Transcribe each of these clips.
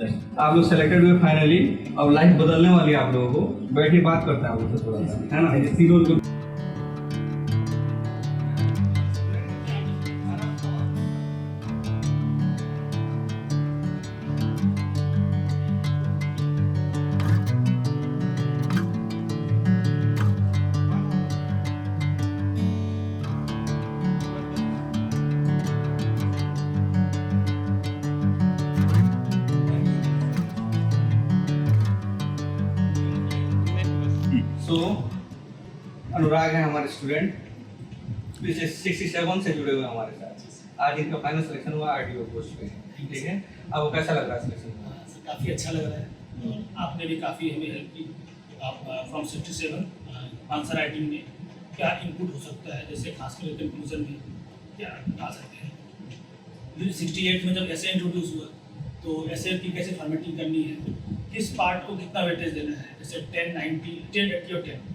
आप लोग सेलेक्टेड हुए फाइनली। अब लाइफ बदलने वाली है आप लोगों को। बैठिए बात करते हैं आप लोग से थोड़ा सा, है ना। ये तीनों को अनुराग है हमारे स्टूडेंट, पिछले 67 से जुड़े हुए हैं हमारे साथ। आज इनका फाइनल सिलेक्शन हुआ आरटीओ पोस्ट पे, ठीक है। आपको कैसा लग रहा है सिलेक्शन हुआ? काफ़ी अच्छा लग रहा है। आपने भी काफ़ी हमें हेल्प की। आप फ्रॉम 67 आंसर राइटिंग में क्या इनपुट हो सकता है, जैसे खासकर कंक्लूजन में क्या आ सकते हैं। 68 में जब ऐसे इंट्रोड्यूस हुआ तो ऐसे की कैसे फॉर्मेटिंग करनी है, किस पार्ट को कितना वेटेज देना है, जैसे 10, 90, 10, 80 और 10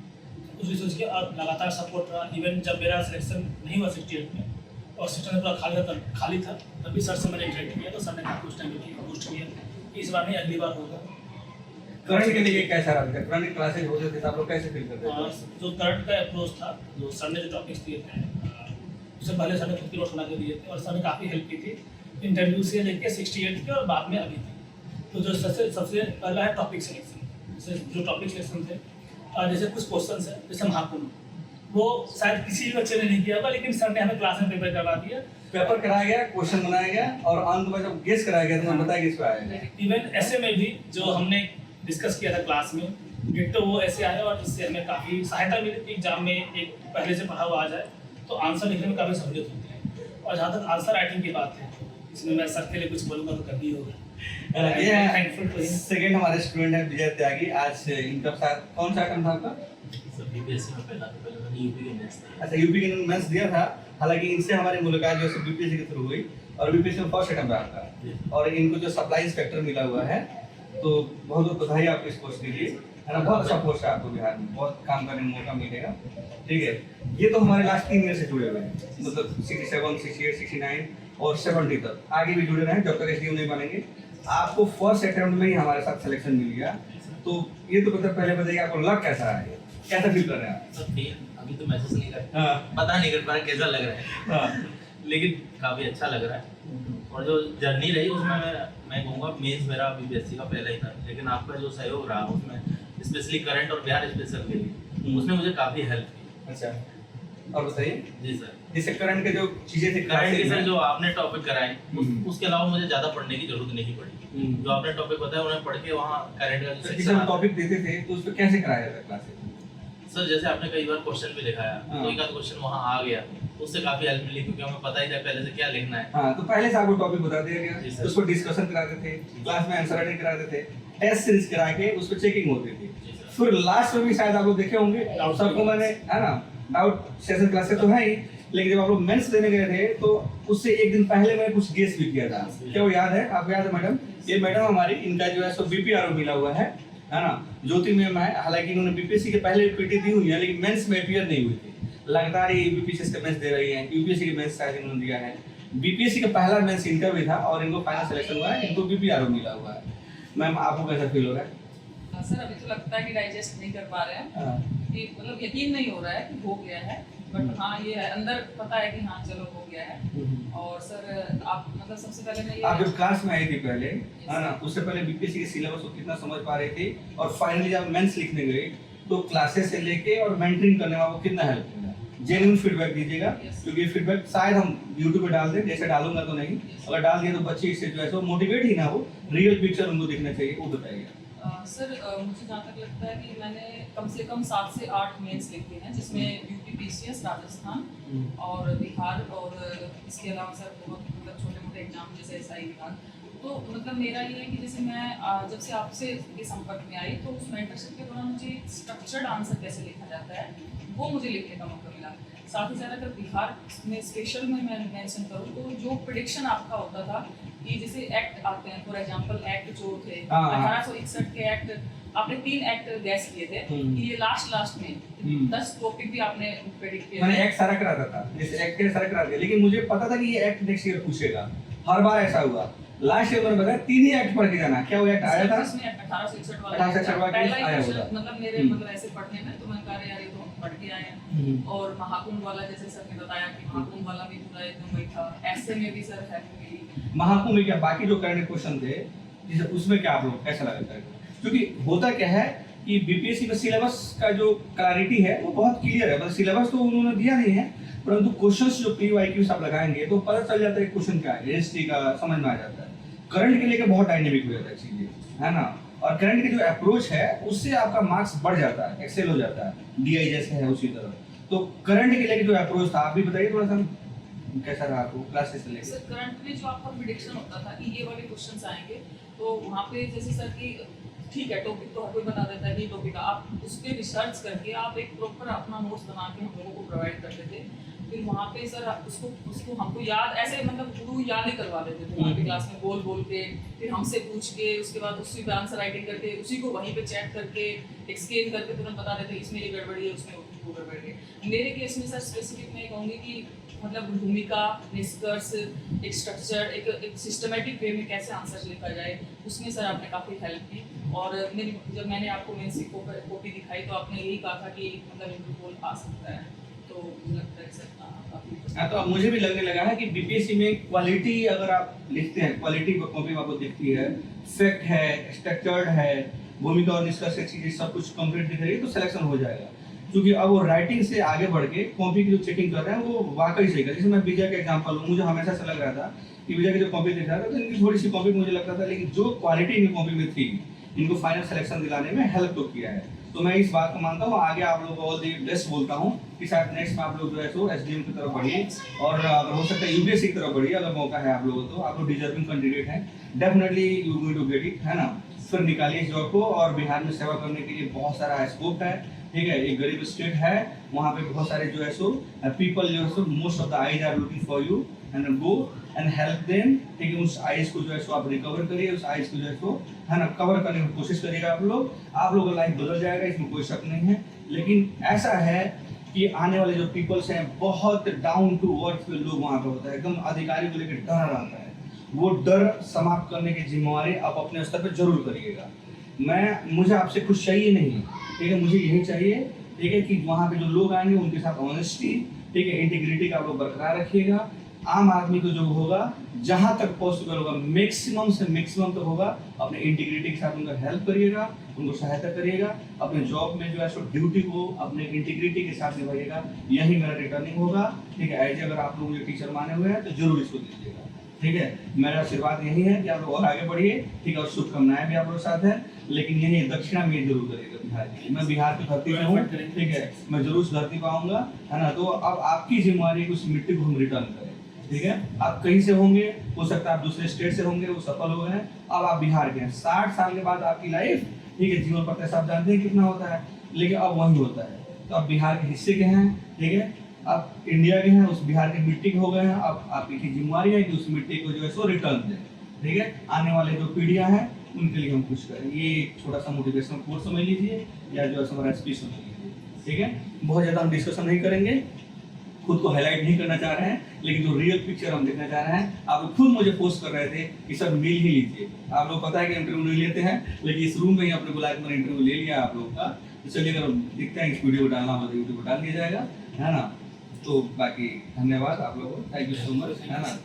उस रिसोर्स के और लगातार सपोर्ट रहा। इवन जब मेरा सिलेक्शन नहीं हुआ 68 में और सिस्टम पूरा खाली था तभी सर से मैंने इंटरेक्ट किया, तो सर ने काफ़ी उस टाइम पे बूस्ट किया कि इस बार नहीं अगली बार होगा। करंट के लिए कैसा रहा था? करंट क्लासेज होते थे तो आप लोग कैसे फील करते थे? जो करंट का अप्रोच था, जो सर ने जो टॉपिक्स दिए थे उससे पहले सर ने खुद की नोट बना के दिए थे और सर ने काफ़ी हेल्प की थी इंटरव्यू से लेके 68 के और बाद में अभी तक। तो जो सबसे पहला है टॉपिक सिलेक्शन, जैसे जो टॉपिक सिलेक्शन थे और जैसे कुछ क्वेश्चन है जैसे महाकुंभ, वो शायद किसी भी बच्चे ने नहीं किया होगा, लेकिन सर ने हमें क्लास में पेपर करवा दिया। पेपर कराया गया, क्वेश्चन बनाया गया और अंत में जब गेस कराया गया तो मैं बताया किस पे आया। इवन ऐसे में भी जो हमने डिस्कस किया था क्लास में, डिट्टो वो ऐसे आया और इससे हमें काफ़ी सहायता मिली कि एग्जाम में एक पहले से पढ़ा हुआ आ जाए तो आंसर लिखने में काफ़ी सहूलियत होती है। और जहाँ तक आंसर राइटिंग की बात है, इसमें मैं सर के लिए कुछ बोलूँगा तो कभी होगा। ये सेकंड हमारे स्टूडेंट है विजय त्यागी। आज इनका साथ कौन सा आइटम था आपका? बीपीएससी में पहले मैंने यूपी के मेंस दिया। अच्छा, यूपी के मेंस दिया था। हालांकि इनसे हमारी मुलाकात जो है बीपीएससी के थ्रू हुई और बीपीएससी में फर्स्ट अटेम्प्ट आया था और इनको जो सप्लाई इंस्पेक्टर मिला हुआ है, तो बहुत बहुत बधाई आपको इस पोस्ट के लिए, है ना। बहुत अच्छा पोस्ट है आपको, बिहार में बहुत काम करने का मौका मिलेगा, ठीक है। ये तो हमारे लास्ट 3 ईयर से जुड़े हुए हैं, मतलब 67, 68, 69 और 70 तक आगे भी जुड़े रहे जब तक एसडीओ नहीं बनेंगे। आपको फर्स्ट अटेम्प्ट में ही हमारे साथ सिलेक्शन मिल गया, तो ये तो मतलब पहले बताइए आपको लग कैसा है, कैसा फील कर रहे हैं आप? अभी तो मैसेज नहीं कर हाँ। पता नहीं कर पा रहा कैसा लग रहा है। हाँ। लेकिन काफ़ी अच्छा लग रहा है और जो जर्नी रही उसमें मैं कहूँगा मेंस मेरा बीपीएससी का पहला ही था, लेकिन आपका जो सहयोग रहा उसमें स्पेशली करंट और बिहार स्पेशल के लिए उसने मुझे काफ़ी हेल्प की। अच्छा, और बताइए। जी सर, जैसे करंट के जो चीजें थी, करंट के सर जो आपने टॉपिक कराए उसके अलावा मुझे ज़्यादा पढ़ने की जरूरत नहीं पड़ी। जो आपने टॉपिक बताया उन्हें पढ़ के वहाँ करंट का जो सेक्शन टॉपिक देते थे तो उस पर कैसे कराया था क्लासेस? सर जैसे आपने कई बार क्वेश्चन भी दिखाया तो एक आध क्वेश्चन वहाँ आ गया तो उससे काफी हेल्प मिली, क्योंकि हमें पता ही था पहले से क्या लिखना है। हाँ, तो पहले से आपको टॉपिक बता दिया गया, उस पर डिस्कशन कराते थे, क्लास में आंसर राइटिंग कराते थे, टेस्ट सीरीज करा के उस पर चेकिंग होती थी। फिर लास्ट में भी शायद आप लोग देखे होंगे, सबको मैंने, है ना, डाउट सेशन क्लासेस तो है ही, लेकिन जब आप लोग मेंस देने गए थे तो उससे एक दिन पहले मैंने कुछ गेस भी किया था। क्या वो याद है आपको? याद है मैडम? ये मैडम हमारी, इनका जो है सो बीपीआरओ मिला हुआ है ना, ज्योति मैम है। हालांकि इन्होंने बीपीएससी के पहले पीटी दी हुई है लेकिन मेंस में अपीयर नहीं हुई थी। लगातार ये बीपीएससी का मेंस दे रही है, यूपीएससी के मेंस शायद इन्होंने दिया है। बीपीएससी का पहला मेंस इनका भी था और इनको फाइनल सिलेक्शन हुआ है, इनको बीपीआरओ मिला हुआ है। मैम आपको कैसा फील हो रहा है? सर अभी तो लगता है कि डाइजेस्ट नहीं कर पा रहे हैं, कि मतलब यकीन नहीं हो रहा है कि हो गया है, बट हाँ ये अंदर पता है कि हाँ चलो हो गया है। और सर आप मतलब सबसे पहले मैं आप जब क्लास में आई थी पहले, है ना, उससे पहले बीपीएससी के सिलेबस को कितना समझ पा रही थी और फाइनली जब मेंस लिखने गए तो क्लासेस से लेके और मेंटरिंग करने में आपको कितना हेल्प मिला? जेन्युइन फीडबैक दीजिएगा, क्योंकि फीडबैक शायद हम यूट्यूब पे डाल दें, जैसे डालूंगा तो नहीं, अगर डाल दिया तो बच्चे इससे जो है सो मोटिवेट ही ना हो, रियल पिक्चर उनको दिखना चाहिए, वो बताइए। सर मुझे जहाँ तक लगता है कि मैंने कम से कम 7 से 8 मेंस लिखे हैं, जिसमें यूपी, पीसीएस, राजस्थान और बिहार और इसके अलावा सर बहुत मतलब छोटे मोटे एग्जाम जैसे एसआई विभाग। तो मतलब मेरा ये है कि जैसे मैं जब से आपसे के संपर्क में आई तो उस मेंटरशिप के दौरान मुझे स्ट्रक्चर्ड आंसर कैसे लिखा जाता है वो मुझे लिखने का मौका मिला। साथ ही साथ अगर बिहार में स्पेशल में मैं मेंशन करूँ तो जो प्रेडिक्शन आपका होता था कि जैसे एक्ट आते हैं, फॉर एग्जांपल एक्ट जो थे 1861 के एक्ट, आपने 3 एक्ट गैस किए थे कि ये लास्ट में 10 टॉपिक भी आपने प्रेडिक्ट किए। मैंने एक्ट सारा कराता था, जैसे एक्ट के सारा करा दिया, लेकिन मुझे पता था कि ये एक्ट नेक्स्ट ईयर पूछेगा, हर बार ऐसा हुआ। लास्ट ईयर मैंने बताया 3 ही एक्ट पढ़ के जाना। क्या वो एक्ट आया था? इसमें 1861 वाला 1861 वाला पहला ही आया क्वेश्चन, होगा। मतलब मेरे मतलब ऐसे पढ़ने में तो मैंने कहा यार ये तो हम पढ़ के आए हैं। और महाकुंभ वाला जैसे सर ने बताया कि महाकुंभ वाला भी पूरा एकदम वही था। ऐसे में भी सर है महाकुंभ में क्या बाकी जो करंट क्वेश्चन थे जैसे उसमें क्या आप लोग कैसा लगा था? क्योंकि होता क्या है कि बीपीएससी में सिलेबस का जो क्लैरिटी है वो बहुत क्लियर है, मतलब सिलेबस तो उन्होंने दिया नहीं है, परंतु क्वेश्चंस जो पीवाईक्यूज आप लगाएंगे तो पता चल जाता है क्वेश्चन क्या है, हिस्ट्री का समझ में आ जाता है। करंट के लेके बहुत डायनेमिक हो जाता है चीजें, है ना। और करंट की जो अप्रोच है उससे आपका मार्क्स बढ़ जाता है, एक्सेल हो जाता है, डीआई जैसे है उसी तरह। तो करंट के लेके जो अप्रोच था आप भी बताइए थोड़ा सा, कैसा रहा आपको क्लासेस से लेके? सर करंट में जो आपका प्रिडिक्शन होता था कि ये वाले क्वेश्चंस आएंगे, तो वहाँ पे जैसे सर की ठीक है टॉपिक तो हर कोई बता देता है ये टॉपिक, आप उस पर रिसर्च करके आप एक प्रॉपर अपना नोट्स बना के हम लोगों को प्रोवाइड करते थे। फिर वहाँ पे सर उसको हमको याद ऐसे मतलब गुरु याद ही करवा देते थे वहाँ पे क्लास में बोल बोल के, फिर हमसे पूछ के उसके बाद उसी पे आंसर राइटिंग करके उसी को वहीं पे चेक करके एक्सप्लेन करके तुरंत बता देते इसमें ये गड़बड़ी है उसमें वो गड़बड़ी है। मेरे केस में सर स्पेसिफिक मैं कहूँगी कि मतलब भूमिका, निष्कर्ष, एक स्ट्रक्चर, एक सिस्टमेटिक वे में कैसे आंसर लिखा जाए, उसमें सर आपने काफ़ी हेल्प की। और जब मैंने आपको मेंस की कॉपी दिखाई तो आपने यही कहा था कि मतलब इंटरव्यू आ सकता है, तो मुझे लगता है सर काफ़ी। हाँ, तो अब मुझे भी लगने लगा है कि बीपीएससी में क्वालिटी अगर आप लिखते हैं, क्वालिटी कॉपी में आपको दिखती है, फैक्ट है, स्ट्रक्चर्ड है, भूमिका और निष्कर्ष चीजें सब कुछ कंप्लीट दिख रही है तो सिलेक्शन हो जाएगा। क्योंकि अब वो राइटिंग से आगे बढ़ के कॉपी की जो चेकिंग कर रहे हैं वो वाकई सही कर। जैसे मैं विजय का एग्जांपल हूँ, मुझे हमेशा से लग रहा था कि विजय की जो कॉपी दिख रहा था तो इनकी थोड़ी सी कॉपी मुझे लगता था, लेकिन जो क्वालिटी इनकी कॉपी में थी इनको फाइनल सिलेक्शन दिलाने में हेल्प तो किया है। तो मैं इस बात को मानता हूँ। आगे आप लोगों को ऑल दी बेस्ट बोलता हूँ कि शायद नेक्स्ट में आप लोग जो है सो एसडीएम की तरफ बढ़िए और अगर हो सकता है यूपीएससी की तरफ बढ़िए। अगर मौका है आप लोगों को, आप लोग डिजर्विंग कैंडिडेट हैं, definitely you going to get it, है ना। फिर निकालिए इस जॉब को और बिहार में सेवा करने के लिए बहुत सारा स्कोप है, ठीक है। एक गरीब स्टेट है, वहाँ पे बहुत सारे जो है सो पीपल जो है so most of the eyes are looking for you and go and help them, ठीक है। उस आईज को जो है सो आप रिकवर करिए, उस आईज को जो है सो है ना कवर करने की कोशिश करिएगा आप लोगों का लाइफ बदल जाएगा, इसमें कोई शक नहीं है। लेकिन ऐसा है कि आने वाले जो पीपल्स हैं बहुत डाउन टू अर्थ लोग वहाँ पे होता है, एकदम अधिकारी को लेकर डर रहता है। वो डर समाप्त करने की जिम्मेवारी आप अपने स्तर पर जरूर करिएगा। मुझे आपसे कुछ चाहिए नहीं, ठीक है, मुझे यही चाहिए, ठीक है, कि वहाँ पे जो लोग आएंगे उनके साथ ऑनेस्टी, ठीक है, इंटीग्रिटी का आप लोग बरकरार रखिएगा। आम आदमी को जो होगा जहाँ तक पॉसिबल होगा मैक्सिमम से मैक्सिमम तक होगा, अपने इंटीग्रिटी के साथ उनका हेल्प करिएगा, उनको सहायता करिएगा। अपने जॉब में जो है सो ड्यूटी को अपने इंटीग्रिटी के साथ निभाइएगा, यही मेरा रिटर्निंग होगा, ठीक है। एज अगर आप लोग मुझे टीचर माने हुए हैं तो जरूर इसको दीजिएगा, ठीक है। मेरा आशीर्वाद यही है कि आप लोग और आगे बढ़िए, ठीक है, और शुभकामनाएं भी आप लोग साथ हैं। लेकिन यही दक्षिणा में जरूर करिएगा बिहार की। मैं बिहार की धरती में हूँ, ठीक है, मैं जरूर उस धरती पर आऊँगा, है ना। तो अब आपकी जिम्मेवारी है कि उस मिट्टी को हम रिटर्न करें, ठीक है। आप कहीं से होंगे, हो सकता है आप दूसरे स्टेट से होंगे, वो सफल हो गए हैं, अब आप बिहार के हैं। 60 साल के बाद आपकी लाइफ, ठीक है, जीवन प्रत्याशा आप जानते हैं कितना होता है, लेकिन अब वही होता है। तो आप बिहार के हिस्से के हैं, ठीक है, आप इंडिया के हैं, उस बिहार की मिट्टी के हो गए हैं। अब आपकी जिम्मेवारी है कि उस मिट्टी को जो है सो रिटर्न दें, ठीक है। आने वाले जो पीढ़ियां हैं उनके लिए हम कुछ करें। ये एक छोटा सा मोटिवेशनल कोर्स समझ लीजिए या जो है हमारा स्पीच समझ लीजिए, ठीक है। बहुत ज़्यादा हम डिस्कशन नहीं करेंगे, खुद को हाईलाइट नहीं करना चाह रहे हैं, लेकिन जो रियल पिक्चर हम देखना चाह रहे हैं। आप लोग खुद मुझे पोस्ट कर रहे थे कि सर मिल ही लीजिए। आप लोग पता है कि इंटरव्यू नहीं लेते हैं, लेकिन इस रूम में ही अपने बुलाए मैंने इंटरव्यू ले लिया आप लोग का। तो चलिए अगर दिखते हैं इस वीडियो को डालना होगा तो यूट्यूब पर डाल दिया जाएगा, है ना। तो बाकी धन्यवाद आप लोगों को, थैंक यू सो मच, है ना।